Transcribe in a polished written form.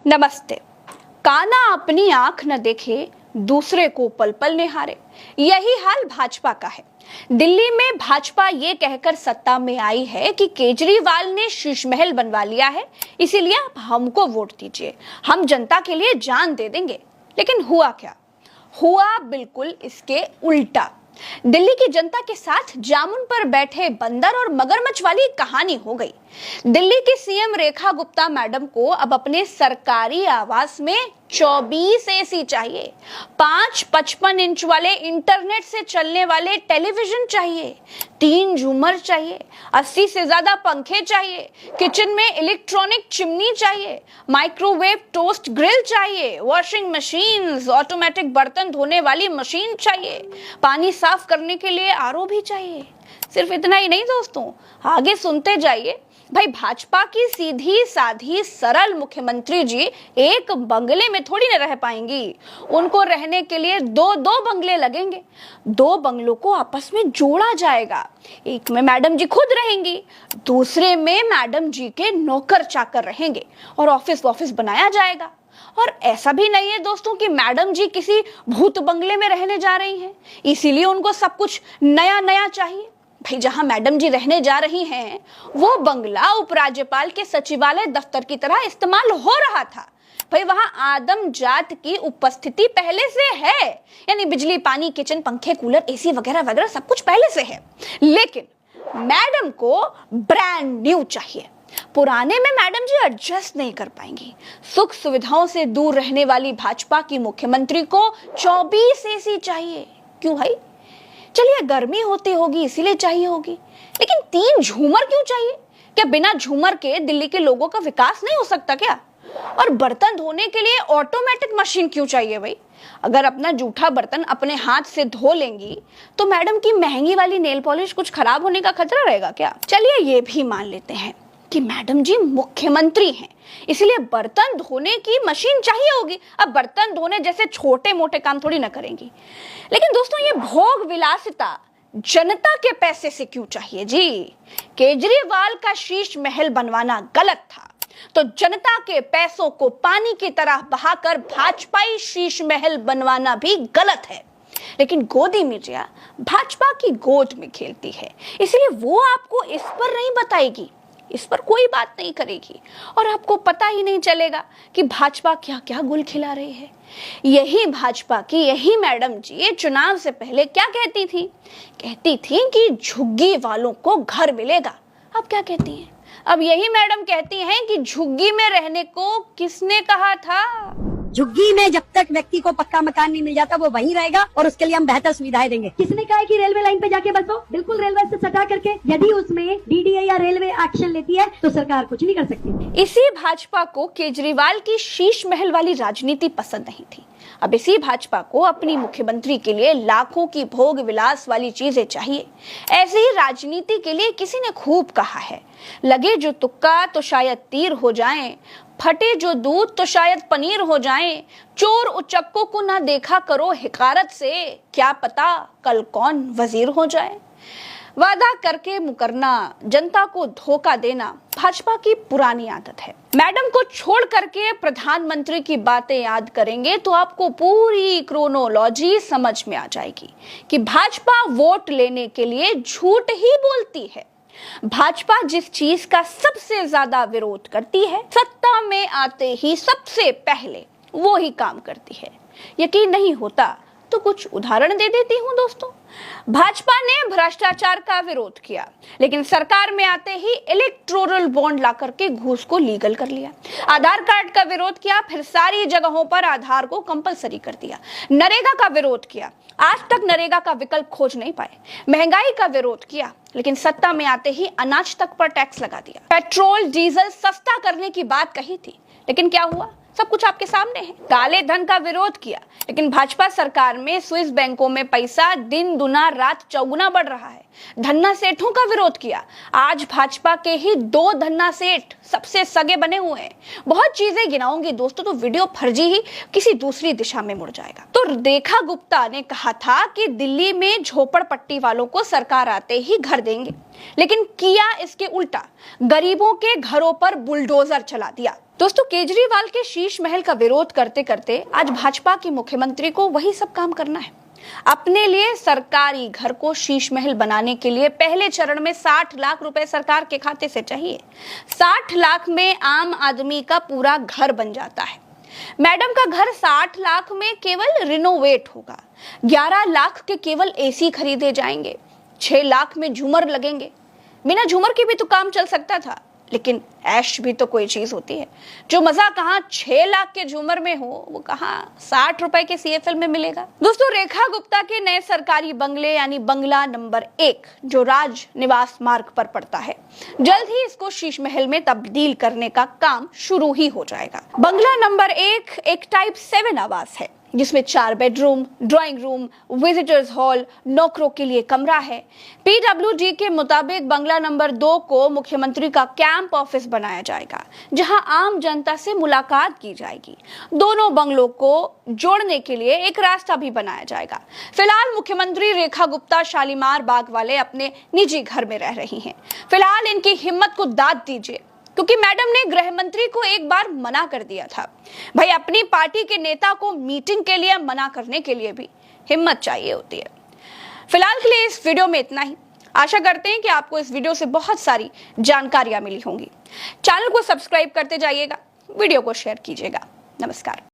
नमस्ते। काना अपनी आंख न देखे, दूसरे को पल पल निहारे, यही हाल भाजपा का है। दिल्ली में भाजपा ये कहकर सत्ता में आई है कि केजरीवाल ने शीश महल बनवा लिया है, इसीलिए आप हमको वोट दीजिए, हम जनता के लिए जान दे देंगे। लेकिन हुआ क्या? हुआ बिल्कुल इसके उल्टा। दिल्ली की जनता के साथ जामुन पर बैठे बंदर और मगरमच्छ वाली कहानी हो गई। दिल्ली की सीएम रेखा गुप्ता मैडम को अब अपने सरकारी आवास में 24 एसी चाहिए, 5 55 इंच वाले इंटरनेट से चलने वाले टेलीविजन चाहिए, 3 झूमर चाहिए, 80 से ज्यादा पंखे चाहिए, किचन में इलेक्ट्रॉनिक चिमनी चाहिए, माइक्रोवेव टोस्ट ग्रिल चाहिए, वॉशिंग मशीन, ऑटोमेटिक बर्तन धोने वाली मशीन चाहिए, पानी साफ करने के लिए आरओ भी चाहिए। सिर्फ इतना ही नहीं दोस्तों, आगे सुनते जाइए। भाई, भाजपा की सीधी साधी सरल मुख्यमंत्री जी एक बंगले में थोड़ी ना रह पाएंगी। उनको रहने के लिए दो बंगले लगेंगे। 2 बंगलों को आपस में जोड़ा जाएगा। एक में मैडम जी खुद रहेंगी, दूसरे में मैडम जी के नौकर चाकर रहेंगे और ऑफिस बनाया जाएगा। और ऐसा भी नहीं है दोस्तों कि मैडम जी किसी भूत बंगले में रहने जा रही हैं, इसीलिए उनको सब कुछ नया चाहिए। भाई, जहां मैडम जी रहने जा रही हैं वो बंगला उपराज्यपाल के सचिवालय दफ्तर की तरह इस्तेमाल हो रहा था। भाई, वहां आदम जात की उपस्थिति पहले से है, यानी बिजली, पानी, किचन, पंखे, कूलर, एसी वगैरह सब कुछ पहले से है। लेकिन मैडम को ब्रांड न्यू चाहिए। पुराने में मैडम जी एडजस्ट नहीं कर पाएंगी। सुख सुविधाओं से दूर रहने वाली भाजपा की मुख्यमंत्री को 24 एसी चाहिए। क्यों भाई? चलिए, गर्मी होती होगी इसीलिए चाहिए होगी, लेकिन 3 झूमर क्यों चाहिए? क्या बिना झूमर के दिल्ली के लोगों का विकास नहीं हो सकता क्या? और बर्तन धोने के लिए ऑटोमेटिक मशीन क्यों चाहिए भाई? अगर अपना जूठा बर्तन अपने हाथ से धो लेंगी तो मैडम की महंगी वाली नेल पॉलिश कुछ खराब होने का खतरा रहेगा क्या? चलिए, ये भी मान लेते हैं कि मैडम जी मुख्यमंत्री हैं, इसलिए बर्तन धोने की मशीन चाहिए होगी। अब बर्तन धोने जैसे छोटे मोटे काम थोड़ी ना करेंगी। लेकिन दोस्तों, ये भोग विलासिता जनता के पैसे से क्यों चाहिए जी? केजरीवाल का शीश महल बनवाना गलत था, तो जनता के पैसों को पानी की तरह बहाकर भाजपाई शीश महल बनवाना भी गलत है। लेकिन गोदी मीडिया भाजपा की गोद में खेलती है, इसलिए वो आपको इस पर नहीं बताएगी, इस पर कोई बात नहीं करेगी और आपको पता ही नहीं चलेगा कि भाजपा क्या क्या गुल खिला रही है। यही भाजपा की यही मैडम जी चुनाव से पहले क्या कहती थी कि झुग्गी वालों को घर मिलेगा। अब क्या कहती हैं? अब यही मैडम कहती हैं कि झुग्गी में रहने को किसने कहा था? झुग्गी में जब तक व्यक्ति को पक्का मकान नहीं मिल जाता वो वहीं रहेगा और उसके लिए हम बेहतर सुविधाएं देंगे। किसने कहा है कि रेलवे लाइन पे जाके बसो? बिल्कुल रेलवे से सटा करके। यदि उसमें डीडीए या रेलवे एक्शन लेती है तो सरकार कुछ नहीं कर सकती। इसी भाजपा को केजरीवाल की शीश महल वाली राजनीति पसंद नहीं थी। अब इसी भाजपा को अपनी मुख्यमंत्री के लिए लाखों की भोग विलास वाली चीजें चाहिए। ऐसी ही राजनीति के लिए किसी ने खूब कहा है, लगे जो तुक्का तो शायद तीर हो जाए, फटे जो दूध तो शायद पनीर हो जाए, चोर उचक्कों को ना देखा करो हिकारत से, क्या पता कल कौन वजीर हो जाए। वादा करके मुकरना, जनता को धोखा देना भाजपा की पुरानी आदत है। मैडम को छोड़ करके प्रधानमंत्री की बातें याद करेंगे तो आपको पूरी क्रोनोलॉजी समझ में आ जाएगी कि भाजपा वोट लेने के लिए झूठ ही बोलती है। भाजपा जिस चीज का सबसे ज्यादा विरोध करती है, सत्ता में आते ही सबसे पहले वो ही काम करती है। यकीन नहीं होता तो कुछ उदाहरण दे देती हूं दोस्तों। भाजपा ने भ्रष्टाचार का विरोध किया, लेकिन सरकार में आते ही इलेक्टोरल बॉन्ड ला करके घूस को लीगल कर लिया। आधार कार्ड का विरोध किया, फिर सारी जगहों पर आधार को कंपलसरी कर दिया। नरेगा का विरोध किया, आज तक नरेगा का विकल्प खोज नहीं पाए। महंगाई का विरोध किया, लेकिन सत्ता में आते ही अनाज तक पर टैक्स लगा दिया। पेट्रोल डीजल सस्ता करने की बात कही थी, लेकिन क्या हुआ? सब कुछ आपके सामने है। काले धन का विरोध किया, लेकिन भाजपा सरकार में स्विस बैंकों में पैसा दिन दुना रात चौगुना बढ़ रहा है। धन्ना सेठों का विरोध किया, आज भाजपा के ही 2 धन्ना सेठ सबसे सगे बने हुए हैं। बहुत चीजें गिनाऊंगी दोस्तों तो वीडियो फर्जी ही किसी दूसरी दिशा में मुड़ जाएगा। तो रेखा गुप्ता ने कहा था कि दिल्ली में झोपड़पट्टी वालों को सरकार आते ही घर देंगे, लेकिन किया इसके उल्टा, गरीबों के घरों पर बुलडोजर चला दिया। दोस्तों, केजरीवाल के शीश महल का विरोध करते करते आज भाजपा के मुख्यमंत्री को वही सब काम करना है। अपने लिए सरकारी घर को शीश महल बनाने के लिए पहले चरण में 60 लाख रुपए सरकार के खाते से चाहिए। 60 लाख में आम आदमी का पूरा घर बन जाता है। मैडम का घर 60 लाख में केवल रिनोवेट होगा। 11 लाख के केवल एसी खरीदे जाएंगे। 6 लाख में झूमर लगेंगे। बिना झूमर के भी तो काम चल सकता था, लेकिन ऐश भी तो कोई चीज होती है। जो मजा कहां 6 लाख के झूमर में हो, वो कहां 60 रुपए के सीएफएल में मिलेगा। दोस्तों, रेखा गुप्ता के नए सरकारी बंगले यानी बंगला नंबर 1 जो राज निवास मार्ग पर पड़ता है, जल्द ही इसको शीश महल में तब्दील करने का काम शुरू ही हो जाएगा। बंगला नंबर 1 एक टाइप 7 आवास है, जिसमें 4 bedroom, drawing room, visitors hall, नौकरों के लिए कमरा है। पीडब्ल्यूडी के मुताबिक बंगला नंबर 2 को मुख्यमंत्री का कैंप ऑफिस बनाया जाएगा, जहां आम जनता से मुलाकात की जाएगी। दोनों बंगलों को जोड़ने के लिए एक रास्ता भी बनाया जाएगा। फिलहाल मुख्यमंत्री रेखा गुप्ता शालीमार बाग वाले अपने निजी घर में रह रही हैं। फिलहाल इनकी हिम्मत को दाद दीजिए, क्योंकि मैडम ने गृह मंत्री को एक बार मना कर दिया था। भाई, अपनी पार्टी के नेता को मीटिंग के लिए मना करने के लिए भी हिम्मत चाहिए होती है। फिलहाल के लिए इस वीडियो में इतना ही। आशा करते हैं कि आपको इस वीडियो से बहुत सारी जानकारियां मिली होंगी। चैनल को सब्सक्राइब करते जाइएगा, वीडियो को शेयर कीजिएगा। नमस्कार।